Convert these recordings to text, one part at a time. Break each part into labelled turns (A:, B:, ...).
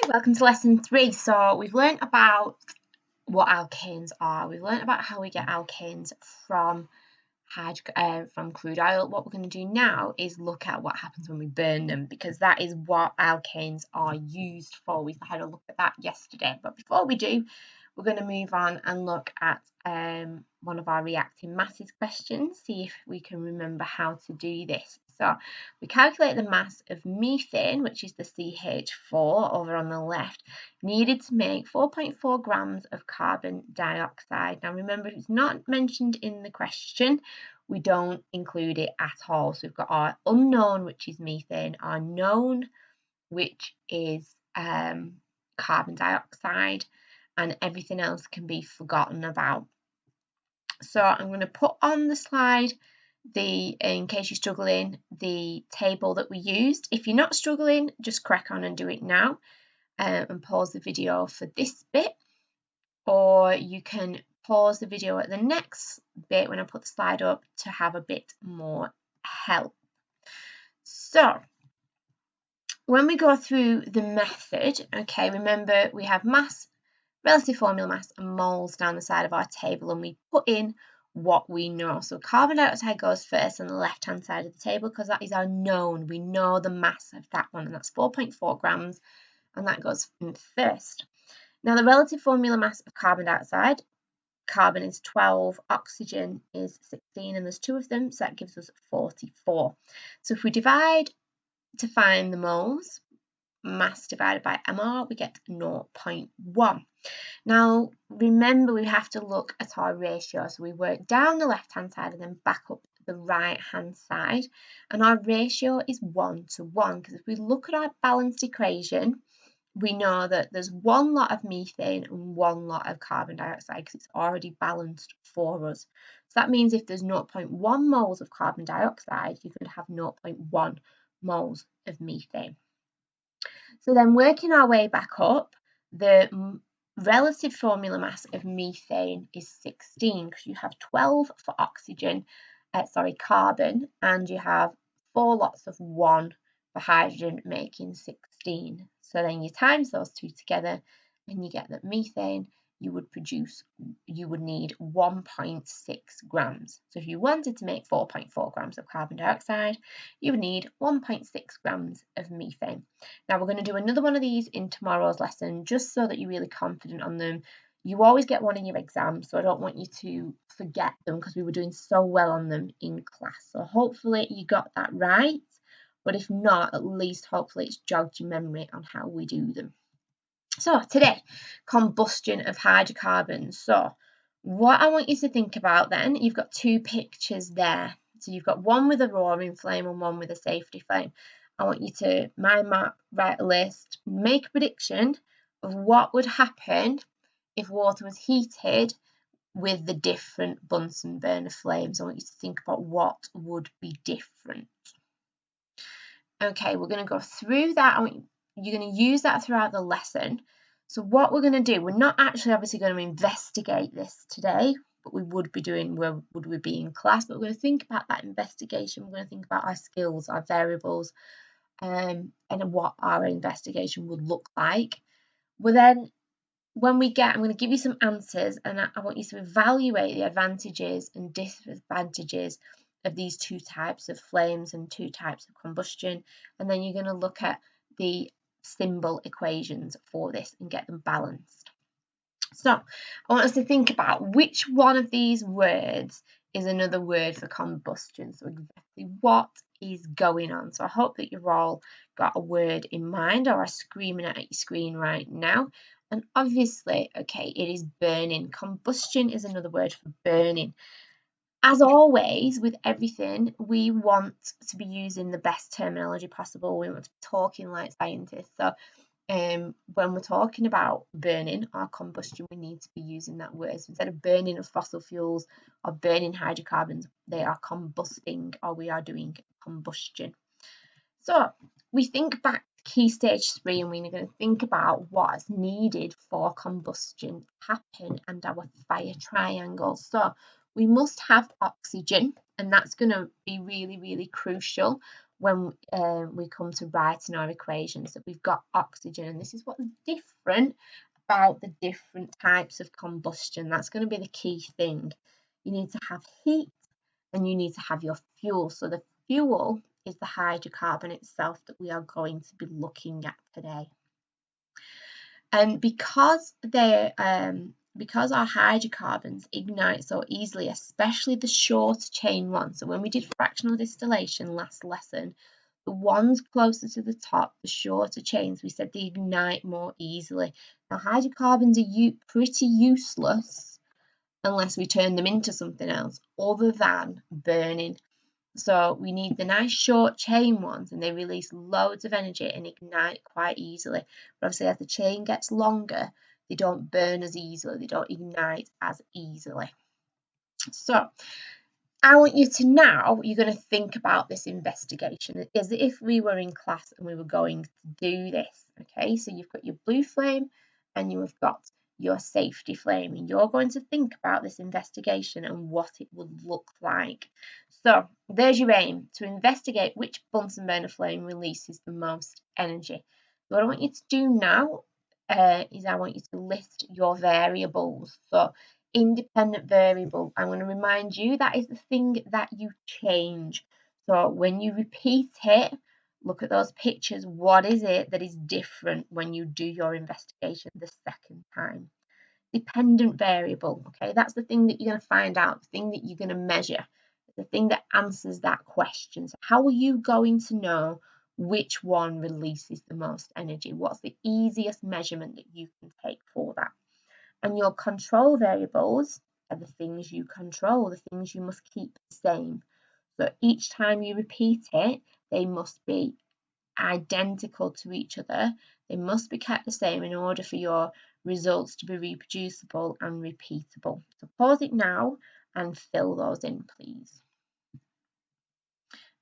A: Welcome to lesson 3. So we've learned about what alkanes are. We've learned about how we get alkanes from crude oil. What we're going to do now is look at what happens when we burn them, because that is what alkanes are used for. We had a look at that yesterday. But before we do, we're going to move on and look at one of our reacting masses questions, see if we can remember how to do this. So we calculate the mass of methane, which is the CH4 over on the left, needed to make 4.4 grams of carbon dioxide. Now remember, if it's not mentioned in the question, we don't include it at all. So we've got our unknown, which is methane, our known, which is carbon dioxide, and everything else can be forgotten about. So I'm going to put on the slide in case you're struggling, the table that we used. If you're not struggling, just crack on and do it now and pause the video for this bit, or you can pause the video at the next bit when I put the slide up to have a bit more help. So when we go through the method, okay, remember we have mass, relative formula mass and moles down the side of our table, and we put in what we know. So carbon dioxide goes first on the left hand side of the table because that is our known. We know the mass of that one, and that's 4.4 grams, and that goes in first. Now the relative formula mass of carbon dioxide, carbon is 12, oxygen is 16, and there's 2 of them, so that gives us 44. So if we divide to find the moles, mass divided by mR, we get 0.1. Now remember, we have to look at our ratio, so we work down the left hand side and then back up the right hand side, and our ratio is 1 to 1, because if we look at our balanced equation, we know that there's 1 lot of methane and 1 lot of carbon dioxide because it's already balanced for us. So that means if there's 0.1 moles of carbon dioxide, you could have 0.1 moles of methane. So then working our way back up, the relative formula mass of methane is 16 because you have 12 for carbon, and you have 4 lots of 1 for hydrogen, making 16. So then you times those 2 together and you get that methane you would need 1.6 grams. So if you wanted to make 4.4 grams of carbon dioxide, you would need 1.6 grams of methane. Now we're going to do another one of these in tomorrow's lesson, just so that you're really confident on them. You always get one in your exam, so I don't want you to forget them because we were doing so well on them in class. So hopefully you got that right, but if not, at least hopefully it's jogged your memory on how we do them. So today, combustion of hydrocarbons. So what I want you to think about then, you've got 2 pictures there. So you've got one with a roaring flame and one with a safety flame. I want you to mind map, write a list, make a prediction of what would happen if water was heated with the different Bunsen burner flames. I want you to think about what would be different. Okay, we're going to go through that. You're going to use that throughout the lesson. So what we're going to do, we're not actually obviously going to investigate this today, but we would be doing where would we be in class, but we're going to think about that investigation. We're going to think about our skills, our variables, and what our investigation would look like. Well then, when we get, I'm going to give you some answers, and I want you to evaluate the advantages and disadvantages of these 2 types of flames and 2 types of combustion, and then you're going to look at the symbol equations for this and get them balanced. So I want us to think about which one of these words is another word for combustion. So exactly what is going on. So I hope that you've all got a word in mind or are screaming at your screen right now. And obviously, okay, it is burning. Combustion is another word for burning. As always, with everything, we want to be using the best terminology possible. We want to be talking like scientists. So when we're talking about burning or combustion, we need to be using that word. So instead of burning of fossil fuels or burning hydrocarbons, they are combusting, or we are doing combustion. So we think back to key stage 3, and we're going to think about what's needed for combustion to happen and our fire triangle. So we must have oxygen, and that's going to be really, really crucial. when we come to writing our equations, that we've got oxygen, and this is what's different about the different types of combustion. That's going to be the key thing. You need to have heat and you need to have your fuel. So the fuel is the hydrocarbon itself that we are going to be looking at today. And because our hydrocarbons ignite so easily, especially the shorter chain ones. So when we did fractional distillation last lesson, the ones closer to the top, the shorter chains, we said they ignite more easily. Now hydrocarbons are pretty useless unless we turn them into something else other than burning. So we need the nice short chain ones, and they release loads of energy and ignite quite easily. But obviously as the chain gets longer, they don't burn as easily, they don't ignite as easily. So I want you to now, you're going to think about this investigation as if we were in class and we were going to do this. Okay, so you've got your blue flame and you have got your safety flame, and you're going to think about this investigation and what it would look like. So there's your aim, to investigate which Bunsen burner flame releases the most energy. What I want you to do now is I want you to list your variables. So independent variable, I'm going to remind you that is the thing that you change. So when you repeat it, look at those pictures. What is it that is different when you do your investigation the second time? Dependent variable, okay, that's the thing that you're going to find out, the thing that you're going to measure, the thing that answers that question. So how are you going to know which one releases the most energy? What's the easiest measurement that you can take for that? And your control variables are the things you control, the things you must keep the same. So each time you repeat it, they must be identical to each other. They must be kept the same in order for your results to be reproducible and repeatable. So pause it now and fill those in, please.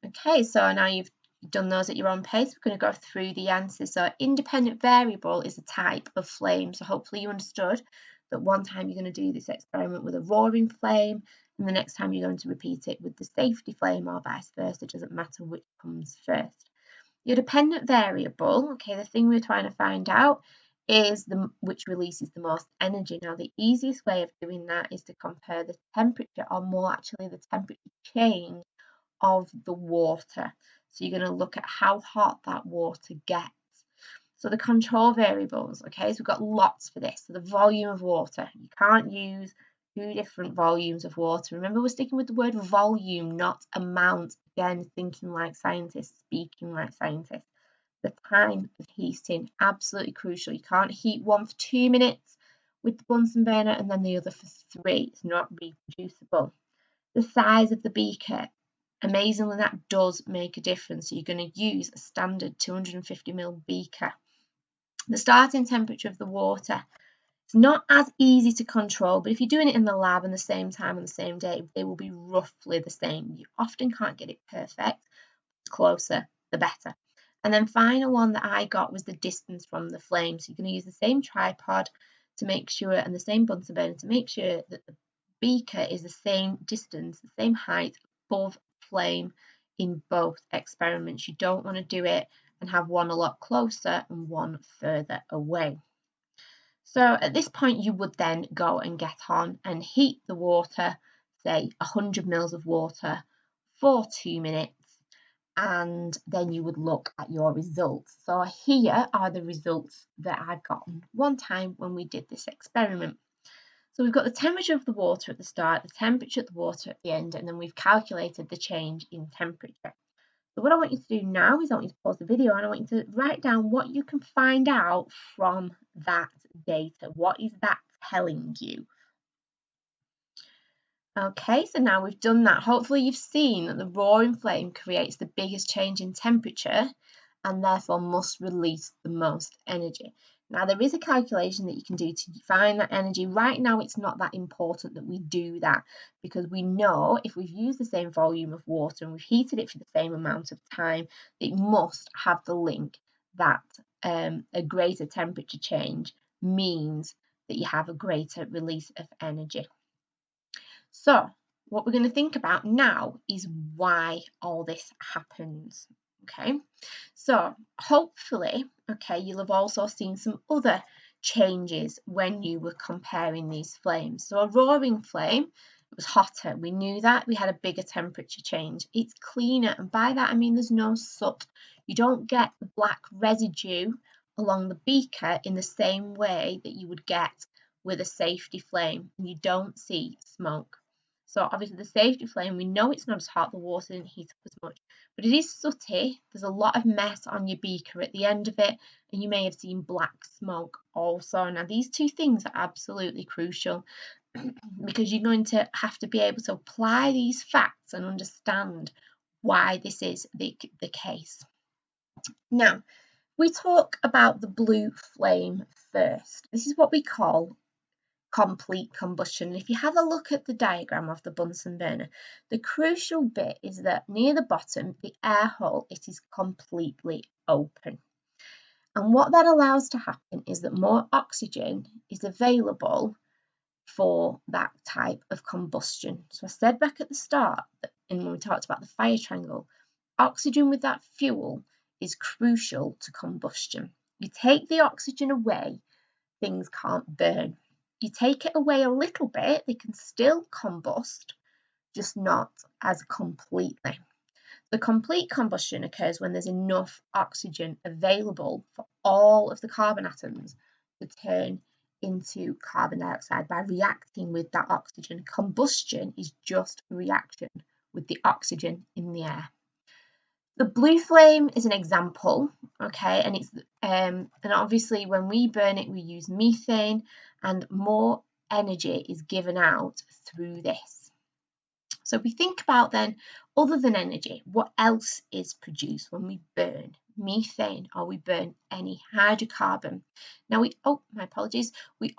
A: Okay, so now you've done those at your own pace, we're going to go through the answers. So independent variable is a type of flame. So hopefully you understood that one time you're going to do this experiment with a roaring flame, and the next time you're going to repeat it with the safety flame, or vice versa. It doesn't matter which comes first. Your dependent variable, okay, the thing we're trying to find out is which releases the most energy. Now the easiest way of doing that is to compare the temperature, or more actually the temperature change of the water. So you're going to look at how hot that water gets. So the control variables, okay, so we've got lots for this. So the volume of water, you can't use 2 different volumes of water. Remember, we're sticking with the word volume, not amount. Again, thinking like scientists, speaking like scientists. The time of heating, absolutely crucial. You can't heat one for 2 minutes with the Bunsen burner and then the other for 3. It's not reproducible. The size of the beaker, amazingly, that does make a difference. So you're going to use a standard 250ml beaker. The starting temperature of the water, it's not as easy to control, but if you're doing it in the lab in the same time on the same day, they will be roughly the same. You often can't get it perfect. The closer, the better. And then final one that I got was the distance from the flame. So you're going to use the same tripod to make sure, and the same Bunsen burner to make sure that the beaker is the same distance, the same height above flame in both experiments. You don't want to do it and have one a lot closer and one further away. So at this point you would then go and get on and heat the water, say 100 mils of water for 2 minutes, and then you would look at your results. So here are the results that I've gotten one time when we did this experiment. So we've got the temperature of the water at the start, the temperature of the water at the end, and then we've calculated the change in temperature. So what I want you to do now is I want you to pause the video and I want you to write down what you can find out from that data. What is that telling you? Okay, so now we've done that. Hopefully you've seen that the roaring flame creates the biggest change in temperature and therefore must release the most energy. Now there is a calculation that you can do to find that energy. Right now it's not that important that we do that, because we know if we've used the same volume of water and we've heated it for the same amount of time, it must have the link that a greater temperature change means that you have a greater release of energy. So what we're going to think about now is why all this happens. Okay, so hopefully, okay, you'll have also seen some other changes when you were comparing these flames. So a roaring flame, it was hotter. We knew that. We had a bigger temperature change. It's cleaner, and by that I mean there's no soot. You don't get the black residue along the beaker in the same way that you would get with a safety flame, and you don't see smoke. So obviously the safety flame, we know it's not as hot, the water didn't heat up as much, but it is sooty. There's a lot of mess on your beaker at the end of it, and you may have seen black smoke also. Now these two things are absolutely crucial because you're going to have to be able to apply these facts and understand why this is the case. Now, we talk about the blue flame first. This is what we call complete combustion. If you have a look at the diagram of the Bunsen burner, the crucial bit is that near the bottom, the air hole, it is completely open. And what that allows to happen is that more oxygen is available for that type of combustion. So I said back at the start, and when we talked about the fire triangle, oxygen with that fuel is crucial to combustion. You take the oxygen away, things can't burn. You take it away a little bit, they can still combust, just not as completely. The complete combustion occurs when there's enough oxygen available for all of the carbon atoms to turn into carbon dioxide by reacting with that oxygen. Combustion is just a reaction with the oxygen in the air. The blue flame is an example, okay, and it's and obviously when we burn it, we use methane, and more energy is given out through this. So we think about then, other than energy, what else is produced when we burn methane or we burn any hydrocarbon? Now we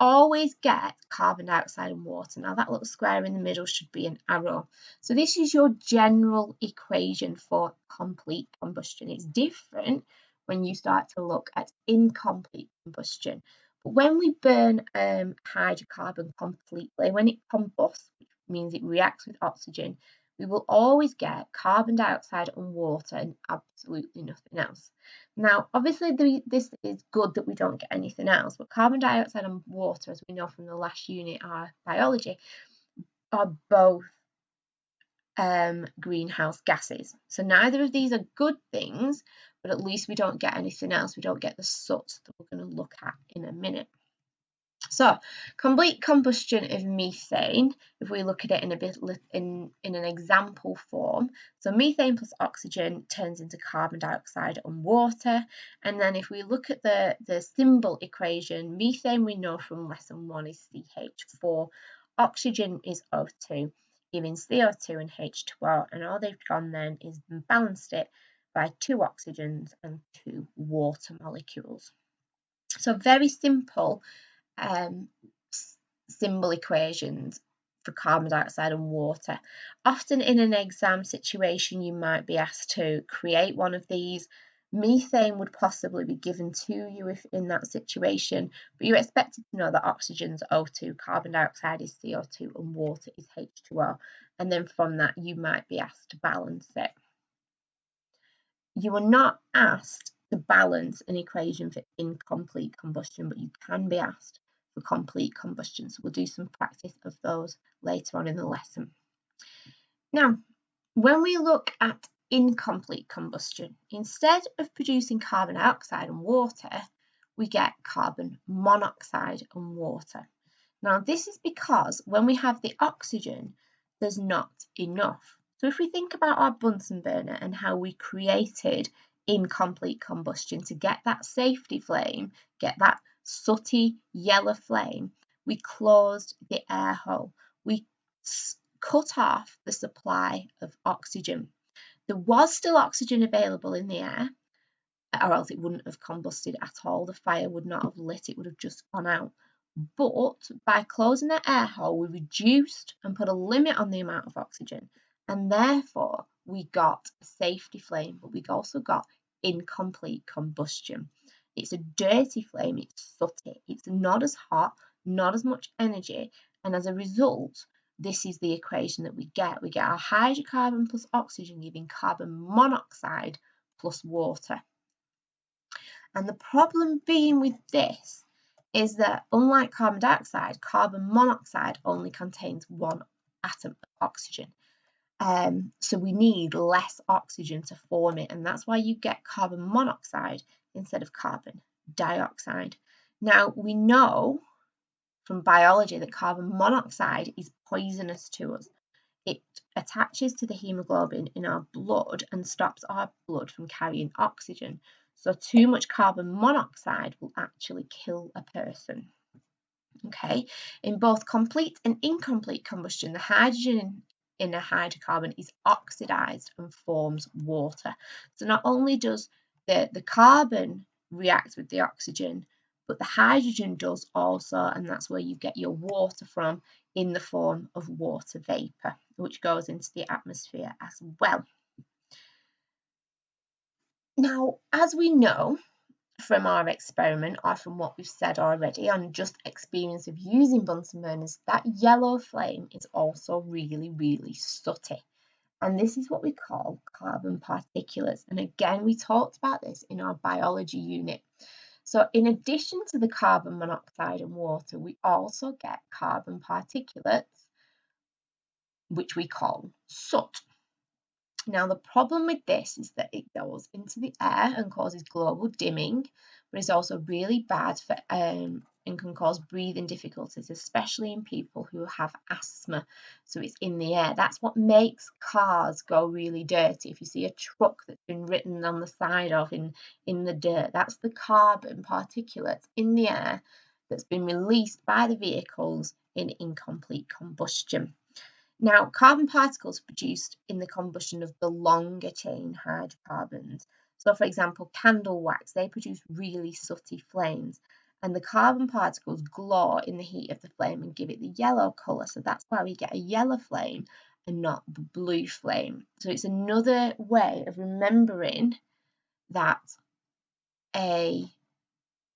A: always get carbon dioxide and water. Now that little square in the middle should be an arrow. So this is your general equation for complete combustion. It's different when you start to look at incomplete combustion. But when we burn hydrocarbon completely, when it combusts, which means it reacts with oxygen, we will always get carbon dioxide and water and absolutely nothing else. Now, obviously, this is good that we don't get anything else, but carbon dioxide and water, as we know from the last unit, our biology, are both greenhouse gases. So neither of these are good things, but at least we don't get anything else. We don't get the soot that we're going to look at in a minute. So, complete combustion of methane, if we look at it in an example form, so methane plus oxygen turns into carbon dioxide and water. And then if we look at the symbol equation, methane we know from lesson 1 is CH4, oxygen is O2, giving CO2 and H2O, and all they've done then is balanced it by 2 oxygens and 2 water molecules. So very simple symbol equations for carbon dioxide and water. Often in an exam situation, you might be asked to create one of these. Methane would possibly be given to you if in that situation, but you're expected to know that oxygen's O2, carbon dioxide is CO2, and water is H2O. And then from that, you might be asked to balance it. You are not asked to balance an equation for incomplete combustion, but you can be asked for complete combustion. So we'll do some practice of those later on in the lesson. Now, when we look at incomplete combustion, instead of producing carbon dioxide and water, we get carbon monoxide and water. Now, this is because when we have the oxygen, there's not enough. So if we think about our Bunsen burner and how we created incomplete combustion to get that safety flame, get that sooty yellow flame, we closed the air hole. We cut off the supply of oxygen. There was still oxygen available in the air, or else it wouldn't have combusted at all. The fire would not have lit, it would have just gone out. But by closing the air hole, we reduced and put a limit on the amount of oxygen, and therefore we got a safety flame, but we also got incomplete combustion. It's a dirty flame, it's sooty, it's not as hot, not as much energy, and as a result, this is the equation that we get. We get our hydrocarbon plus oxygen giving carbon monoxide plus water. And the problem being with this is that unlike carbon dioxide, carbon monoxide only contains one atom of oxygen. So we need less oxygen to form it, and that's why you get carbon monoxide instead of carbon dioxide. Now, we know from biology that carbon monoxide is poisonous to us. It attaches to the hemoglobin in our blood and stops our blood from carrying oxygen. So too much carbon monoxide will actually kill a person. Okay, in both complete and incomplete combustion, the hydrogen in a hydrocarbon is oxidized and forms water. So not only does the carbon react with the oxygen, but the hydrogen does also, and that's where you get your water from in the form of water vapor, which goes into the atmosphere as well. Now, as we know from our experiment or from what we've said already on just experience of using Bunsen burners, that yellow flame is also really, really sooty. And this is what we call carbon particulates. And again, we talked about this in our biology unit. So in addition to the carbon monoxide and water, we also get carbon particulates, which we call soot. Now, the problem with this is that it goes into the air and causes global dimming, but it's also really bad for and can cause breathing difficulties, especially in people who have asthma. So it's in the air. That's what makes cars go really dirty. If you see a truck that's been written on the side of in the dirt, that's the carbon particulates in the air that's been released by the vehicles in incomplete combustion. Now, carbon particles are produced in the combustion of the longer chain hydrocarbons. So, for example, candle wax, they produce really sooty flames, and the carbon particles glow in the heat of the flame and give it the yellow colour. So that's why we get a yellow flame and not the blue flame. So it's another way of remembering that a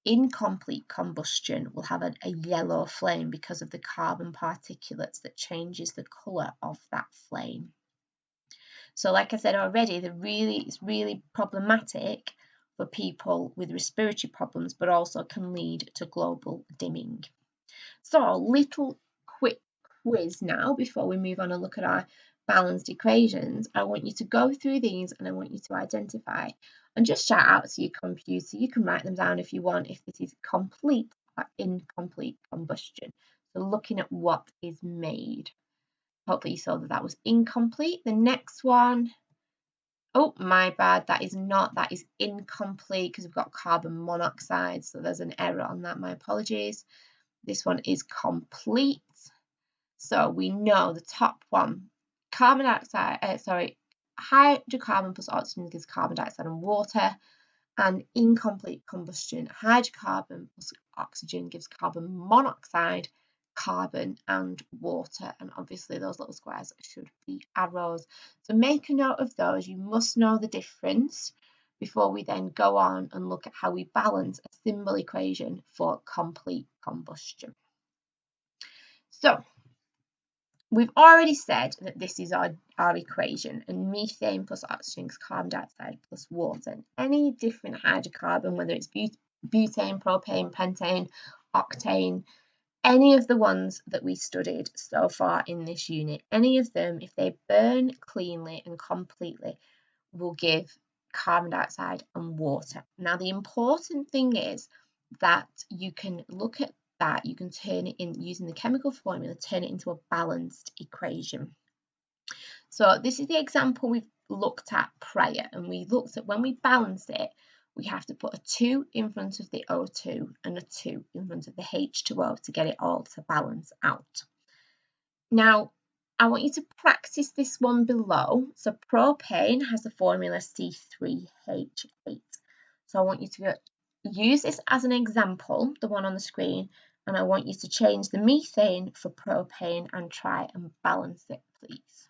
A: incomplete combustion will have a yellow flame because of the carbon particulates that changes the colour of that flame. So like I said already, it's really problematic for people with respiratory problems, but also can lead to global dimming. So a little quick quiz now before we move on and look at our balanced equations. I want you to go through these and I want you to identify and just shout out to your computer. You can write them down if you want, if this is complete or incomplete combustion. So looking at what is made. Hopefully you saw that was incomplete. The next one, oh my bad, that is incomplete because we've got carbon monoxide. So there's an error on that, my apologies. This one is complete. So we know the top one, hydrocarbon plus oxygen gives carbon dioxide and water, and incomplete combustion, hydrocarbon plus oxygen gives carbon monoxide, carbon and water, and obviously those little squares should be arrows. So make a note of those. You must know the difference before we then go on and look at how we balance a symbol equation for complete combustion. So we've already said that this is our equation, and methane plus oxygen is carbon dioxide plus water. And any different hydrocarbon, whether it's butane, propane, pentane, octane, any of the ones that we studied so far in this unit, any of them, if they burn cleanly and completely, will give carbon dioxide and water. Now, the important thing is that you can look at that, you can turn it in using the chemical formula, turn it into a balanced equation. So this is the example we've looked at prior, and we looked at when we balance it, we have to put a 2 in front of the O2 and a 2 in front of the H2O to get it all to balance out. Now, I want you to practice this one below. So propane has the formula C3H8. So I want you to use this as an example, the one on the screen, and I want you to change the methane for propane and try and balance it, please.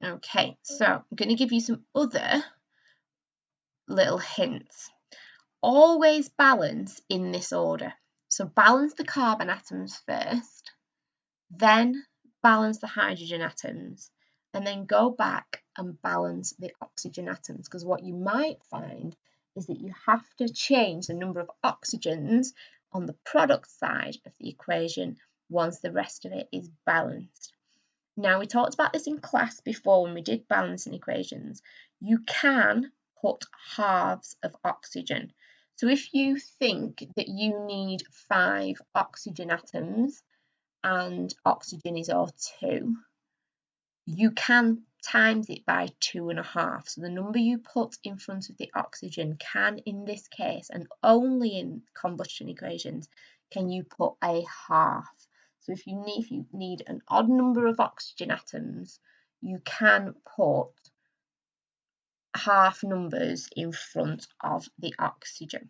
A: Okay, so I'm going to give you some other little hints. Always balance in this order. So balance the carbon atoms first, then balance the hydrogen atoms, and then go back and balance the oxygen atoms, because what you might find is that you have to change the number of oxygens on the product side of the equation once the rest of it is balanced. Now, we talked about this in class before when we did balancing equations. You can put halves of oxygen. So if you think that you need 5 oxygen atoms and oxygen is O2, you can times it by 2.5. So the number you put in front of the oxygen can, in this case, and only in combustion equations, can you put a half. So if you need an odd number of oxygen atoms, you can put half numbers in front of the oxygen.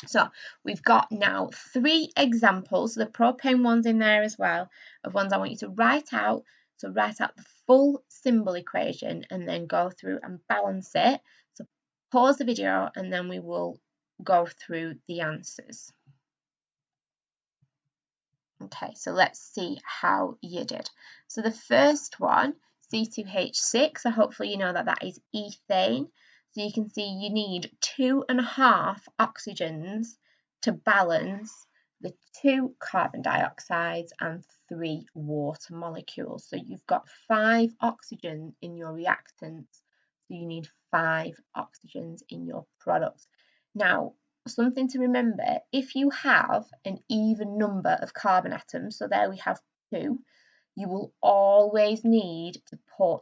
A: So we've got now 3 examples, the propane one's in there as well, of ones I want you to write out. So write out the full symbol equation and then go through and balance it. So pause the video and then we will go through the answers. Okay, so let's see how you did. So the first one, C2H6, so hopefully you know that that is ethane. So you can see you need 2.5 oxygens to balance the 2 carbon dioxides and 3 water molecules. So you've got 5 oxygen in your reactants, so you need 5 oxygens in your product. Now, something to remember, if you have an even number of carbon atoms, so there we have 2, you will always need to put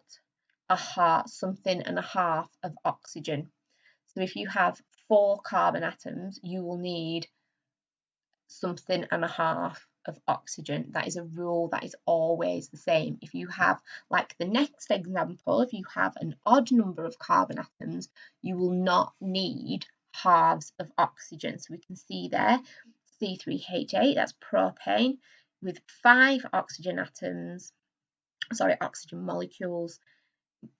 A: something and a half of oxygen. So if you have 4 carbon atoms, you will need something and a half of oxygen. That is a rule that is always the same. If you have, like the next example, if you have an odd number of carbon atoms, you will not need halves of oxygen. So we can see there C3H8, that's propane, with 5 oxygen molecules,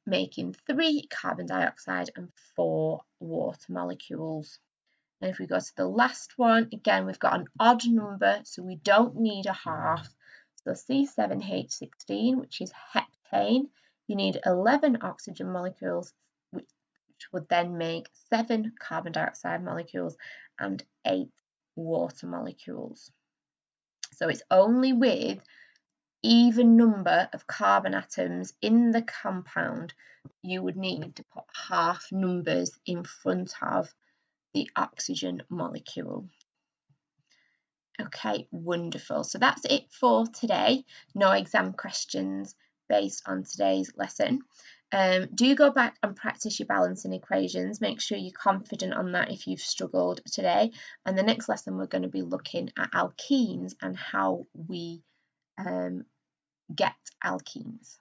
A: making 3 carbon dioxide and 4 water molecules. And if we go to the last one, again, we've got an odd number, so we don't need a half. So C7H16, which is heptane, you need 11 oxygen molecules, which would then make 7 carbon dioxide molecules and 8 water molecules. So it's only with even number of carbon atoms in the compound you would need to put half numbers in front of the oxygen molecule. Okay, wonderful. So that's it for today. No exam questions based on today's lesson. Do go back and practice your balancing equations. Make sure you're confident on that if you've struggled today. And the next lesson we're going to be looking at alkenes and how we get alkenes.